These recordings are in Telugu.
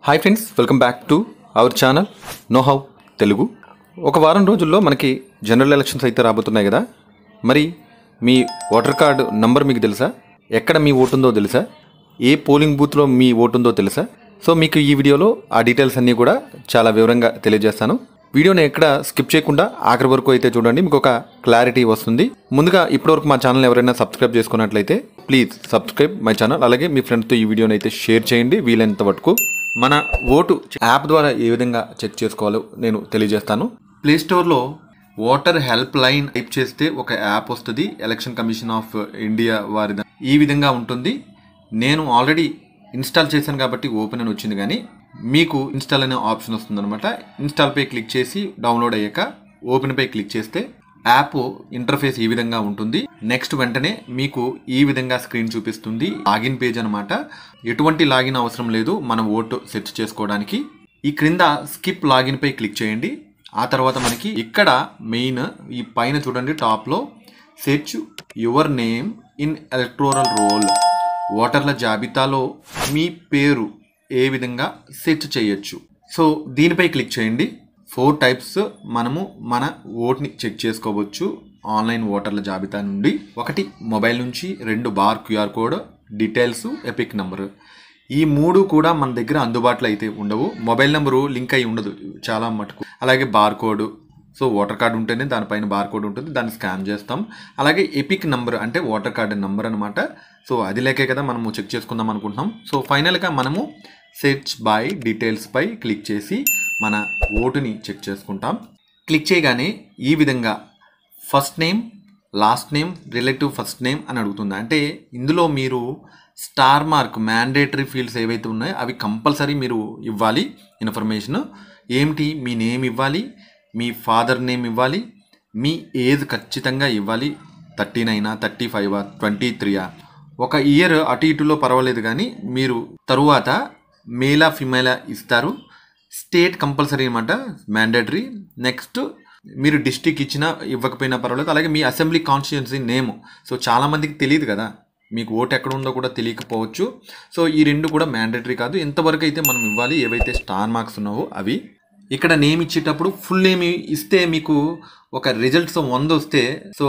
Hi friends, welcome back to our channel know how Telugu. ఒక వారం రోజుల్లో మనకి జనరల్ ఎలక్షన్స్ అయితే రాబోతున్నాయి కదా. మరి మీ ఓటర్ కార్డు నంబర్ మీకు తెలుసా? ఎక్కడ మీ ఓటు ఉందో తెలుసా? ఏ పోలింగ్ బూత్లో మీ ఓటు ఉందో తెలుసా? సో మీకు ఈ వీడియోలో ఆ డీటెయిల్స్ అన్నీ కూడా చాలా వివరంగా తెలియజేస్తాను. వీడియోని ఎక్కడ స్కిప్ చేయకుండా ఆఖరి వరకు అయితే చూడండి, మీకు ఒక క్లారిటీ వస్తుంది. ముందుగా ఇప్పటివరకు మా ఛానల్ ఎవరైనా సబ్స్క్రైబ్ చేసుకున్నట్లయితే ప్లీజ్ సబ్స్క్రైబ్ మై ఛానల్. అలాగే మీ ఫ్రెండ్స్తో ఈ వీడియోని అయితే షేర్ చేయండి. వీలైనంత వరకు మన ఓటు యాప్ ద్వారా ఏ విధంగా చెక్ చేసుకోవాలో నేను తెలియజేస్తాను. ప్లేస్టోర్లో ఓటర్ హెల్ప్ లైన్ టైప్ చేస్తే ఒక యాప్ వస్తుంది, ఎలక్షన్ కమిషన్ ఆఫ్ ఇండియా వారిది. ఈ విధంగా ఉంటుంది. నేను ఆల్రెడీ ఇన్స్టాల్ చేశాను కాబట్టి ఓపెన్ అని వచ్చింది, కానీ మీకు ఇన్స్టాల్ అనే ఆప్షన్ వస్తుందన్నమాట. ఇన్స్టాల్పై క్లిక్ చేసి డౌన్లోడ్ అయ్యాక ఓపెన్పై క్లిక్ చేస్తే యాప్ ఇంటర్ఫేస్ ఈ విధంగా ఉంటుంది. నెక్స్ట్ వెంటనే మీకు ఈ విధంగా స్క్రీన్ చూపిస్తుంది. లాగిన్ పేజ్ అనమాట. ఎటువంటి లాగిన్ అవసరం లేదు మనం ఓటు సెర్చ్ చేసుకోవడానికి. ఈ క్రింద స్కిప్ లాగిన్ పై క్లిక్ చేయండి. ఆ తర్వాత మనకి ఇక్కడ మెయిన్ ఈ పైన చూడండి, టాప్లో search your name in electoral roll, ఓటర్ల జాబితాలో మీ పేరు ఏ విధంగా సెర్చ్ చేయొచ్చు. సో దీనిపై క్లిక్ చేయండి. 4 టైప్స్ మనము మన ఓట్ని చెక్ చేసుకోవచ్చు ఆన్లైన్ ఓటర్ల జాబితా నుండి. 1 మొబైల్ నుంచి, 2 bar QR code, details, epic number. ఈ 3 కూడా మన దగ్గర అందుబాటులో అయితే ఉండవు. మొబైల్ నెంబరు లింక్ అయి ఉండదు చాలా మటుకు. అలాగే bar code, so voter card ఉంటేనే దానిపైన బార్ కోడ్ ఉంటుంది, దాన్ని స్కాన్ చేస్తాం. అలాగే ఎపిక్ నెంబర్ అంటే ఓటర్ కార్డు నెంబర్ అనమాట. సో అది లేకే కదా మనము చెక్ చేసుకుందాం అనుకుంటున్నాం. సో ఫైనల్గా మనము సెర్చ్ బై డీటెయిల్స్ పై క్లిక్ చేసి మన ఓటుని చెక్ చేసుకుంటాం. క్లిక్ చేయగానే ఈ విధంగా first name, last name, relative first name అని అడుగుతుంది. అంటే ఇందులో మీరు స్టార్ మార్క్ మ్యాండేటరీ ఫీల్డ్స్ ఏవైతే ఉన్నాయో అవి కంపల్సరీ మీరు ఇవ్వాలి. ఇన్ఫర్మేషన్ ఏమిటి? మీ నేమ్ ఇవ్వాలి, మీ ఫాదర్ నేమ్ ఇవ్వాలి, మీ ఏజ్ ఖచ్చితంగా ఇవ్వాలి. 39, 35, 23. ఒక ఇయర్ అటు ఇటులో పర్వాలేదు, కానీ మీరు తరువాత మేలా ఫిమేలా ఇస్తారు. స్టేట్ కంపల్సరీ అనమాట, మ్యాండేటరీ. నెక్స్ట్ మీరు డిస్ట్రిక్ట్ ఇచ్చినా ఇవ్వకపోయినా పర్వాలేదు. అలాగే మీ అసెంబ్లీ కాన్స్టిట్యుయెన్సీ నేమ్. సో చాలామందికి తెలియదు కదా, మీకు ఓటు ఎక్కడ ఉందో కూడా తెలియకపోవచ్చు. సో ఈ 2 కూడా మ్యాండేటరీ కాదు. ఎంతవరకు అయితే మనం ఇవ్వాలి, ఏవైతే స్టార్ మార్క్స్ ఉన్నావో అవి. ఇక్కడ నేమ్ ఇచ్చేటప్పుడు ఫుల్ నేమ్ ఇస్తే మీకు ఒక రిజల్ట్స్ 100 వస్తే, సో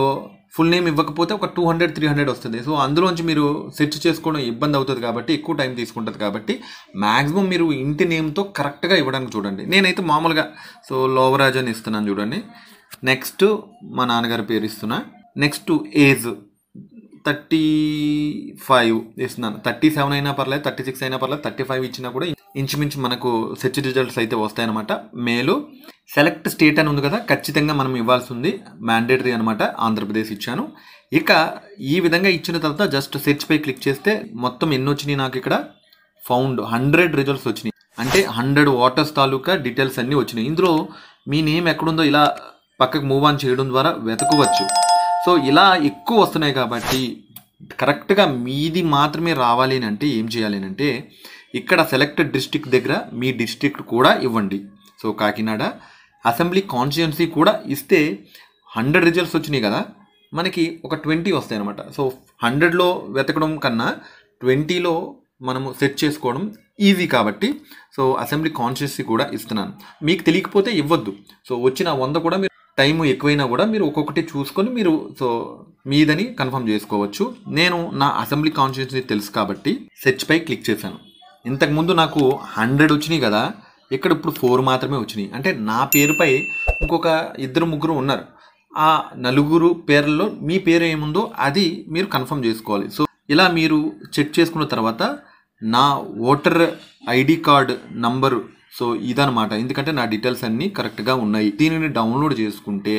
ఫుల్ నేమ్ ఇవ్వకపోతే ఒక 200, 300 వస్తుంది. సో అందులోంచి మీరు సెర్చ్ చేసుకోవడం ఇబ్బంది అవుతుంది కాబట్టి, ఎక్కువ టైం తీసుకుంటుంది కాబట్టి మ్యాక్సిమం మీరు ఇంటి నేమ్తో కరెక్ట్గా ఇవ్వడానికి చూడండి. నేనైతే మామూలుగా సో లోవరాజ్ అని ఇస్తున్నాను చూడండి. నెక్స్ట్ మా నాన్నగారి పేరు ఇస్తున్నా. నెక్స్ట్ ఏజ్ 35 ఇస్తున్నాను. 37 అయినా పర్లేదు, 36 అయినా పర్లేదు, 35 ఇచ్చినా కూడా ఇంచుమించు మనకు సెర్చ్ రిజల్ట్స్ అయితే వస్తాయన్నమాట. మేలు సెలెక్ట్ స్టేట్ అని ఉంది కదా, ఖచ్చితంగా మనం ఇవ్వాల్సి ఉంది, మ్యాండేటరీ అనమాట. ఆంధ్రప్రదేశ్ ఇచ్చాను. ఇక ఈ విధంగా ఇచ్చిన తర్వాత జస్ట్ సెర్చ్ పై క్లిక్ చేస్తే మొత్తం ఎన్ని వచ్చినాయి నాకు ఇక్కడ ఫౌండ్ 100 రిజల్ట్స్ వచ్చినాయి. అంటే 100 ఓటర్స్ తాలూకా డీటెయిల్స్ అన్నీ వచ్చినాయి. ఇందులో మీ నేమ్ ఎక్కడుందో ఇలా పక్కకు మూవ్ ఆన్ చేయడం ద్వారా వెతకవచ్చు. సో ఇలా ఎక్కువ వస్తున్నాయి కాబట్టి కరెక్ట్గా మీది మాత్రమే రావాలి అని అంటే ఏం చేయాలి అంటే, ఇక్కడ సెలెక్టెడ్ డిస్ట్రిక్ట్ దగ్గర మీ డిస్ట్రిక్ట్ కూడా ఇవ్వండి. సో కాకినాడ అసెంబ్లీ కాన్స్టిట్యుయెన్సీ కూడా ఇస్తే 100 రిజల్ట్స్ వచ్చినాయి కదా, మనకి ఒక 20 వస్తాయి అనమాట. సో 100లో వెతకడం కన్నా 20లో మనము సెట్ చేసుకోవడం ఈజీ కాబట్టి, సో అసెంబ్లీ కాన్స్టిట్యుయెన్సీ కూడా ఇస్తున్నాను. మీకు తెలియకపోతే ఇవ్వద్దు. సో వచ్చిన 100 కూడా మీరు టైం ఎక్కువైనా కూడా మీరు ఒక్కొక్కటి చూసుకొని మీరు సో మీదని కన్ఫర్మ్ చేసుకోవచ్చు. నేను నా అసెంబ్లీ కాన్స్టిట్యుయెన్సీ తెలుసు కాబట్టి సెర్చ్ పై క్లిక్ చేశాను. ఇంతకుముందు నాకు 100 వచ్చినాయి కదా, ఇక్కడ ఇప్పుడు 4 మాత్రమే వచ్చినాయి. అంటే నా పేరుపై ఇంకొక 2-3 ఉన్నారు. ఆ 4 పేర్లలో మీ పేరు ఏముందో అది మీరు కన్ఫర్మ్ చేసుకోవాలి. సో ఇలా మీరు చెక్ చేసుకున్న తర్వాత నా voter ID card number so ఇదనమాట. ఎందుకంటే నా డీటెయిల్స్ అన్నీ కరెక్ట్గా ఉన్నాయి. దీనిని డౌన్లోడ్ చేసుకుంటే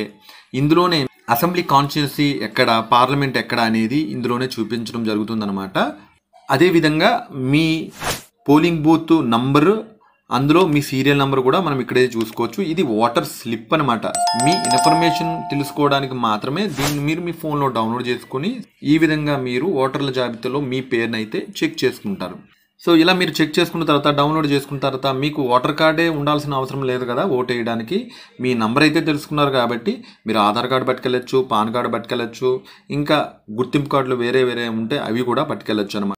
ఇందులోనే అసెంబ్లీ కాన్స్టిట్యుయెన్సీ ఎక్కడ, పార్లమెంట్ ఎక్కడ అనేది ఇందులోనే చూపించడం జరుగుతుందన్నమాట. అదేవిధంగా మీ పోలింగ్ బూత్ నంబరు, అందులో మీ సీరియల్ నెంబర్ కూడా మనం ఇక్కడే చూసుకోవచ్చు. ఇది ఓటర్ స్లిప్ అనమాట. మీ ఇన్ఫర్మేషన్ తెలుసుకోవడానికి మాత్రమే దీన్ని మీరు మీ ఫోన్లో డౌన్లోడ్ చేసుకొని ఈ విధంగా మీరు ఓటర్ల జాబితాలో మీ పేరుని అయితే చెక్ చేసుకుంటారు. సో ఇలా మీరు చెక్ చేసుకున్న తర్వాత, డౌన్లోడ్ చేసుకున్న తర్వాత మీకు ఓటర్ కార్డే ఉండాల్సిన అవసరం లేదు కదా ఓటు వేయడానికి. మీ నంబర్ అయితే తెలుసుకున్నారు కాబట్టి మీరు ఆధార్ కార్డు పట్టుకెళ్ళచ్చు, పాన్ కార్డు పట్టుకెళ్ళచ్చు, ఇంకా గుర్తింపు కార్డులు వేరే ఉంటే అవి కూడా పట్టుకెళ్ళచ్చు అనమాట.